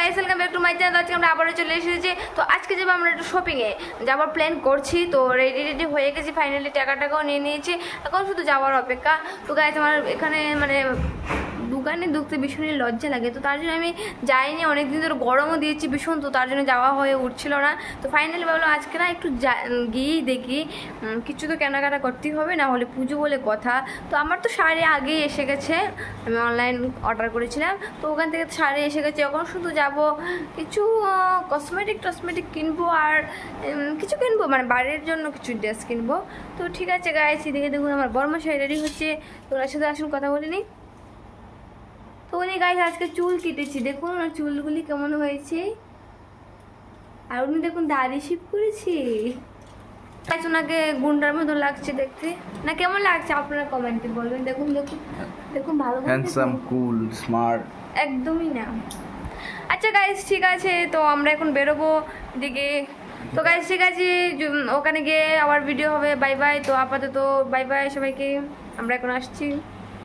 Guys welcome back to my channel. আজকে আমরা আবারও চলে এসেছি। তো আজকে যাবো আমরা একটু শপিংয়ে যাওয়ার প্ল্যান করছি। তো রেডি হয়ে গেছি, ফাইনালি টাকাও নিয়ে নিয়েছি, এখন শুধু যাওয়ার অপেক্ষা। তো গাইস আমার এখানে মানে দোকানে ঢুকতে ভীষণই লজ্জা লাগে, তো তার জন্য আমি যাইনি। অনেকদিন ধরে গরমও দিয়েছি ভীষণ, তো তার জন্য যাওয়া হয়ে উঠছিল না। তো ফাইনালি ভাবলাম আজকে না একটু গিয়েই দেখি, কিছু তো কেনাকাটা করতেই হবে, না হলে পুজো বলে কথা। তো আমার তো শাড়ি আগেই এসে গেছে, আমি অনলাইন অর্ডার করেছিলাম, তো ওখান থেকে শাড়ি এসে গেছে। এখন শুধু যাব কিছু টসমেটিক কিনবো, আর কিছু কিনবো মানে বাড়ির জন্য কিছু ড্রেস কিনবো। তো ঠিক আছে গাইস, এদিকে দেখুন আমার বর্মশাই রেডি হচ্ছে, তো ওনার সাথে আসুন কথা বলিনি। তো উনি গাইস আজকে চুল কেটেছি, দেখুন ওনার চুলগুলি কেমন হয়েছে, আর উনি দেখুন দাড়ি শিপ করেছি। গাইস ওনাকে গুন্ডার মতো লাগছে দেখতে, না কেমন লাগছে আপনারা কমেন্টে বলবেন। দেখুন দেখুন দেখুন, ভালো হ্যান্ডসাম, কুল, স্মার্ট, একদমই না। আচ্ছা গাইস ঠিক আছে, তো আমরা এখন বেরোবো দিকে। তো গাইস ঠিক আছে, ওখানে গিয়ে আবার ভিডিও হবে। Bye bye. তো আপাতত বাই বাই সবাইকে, আমরা এখন আসছি।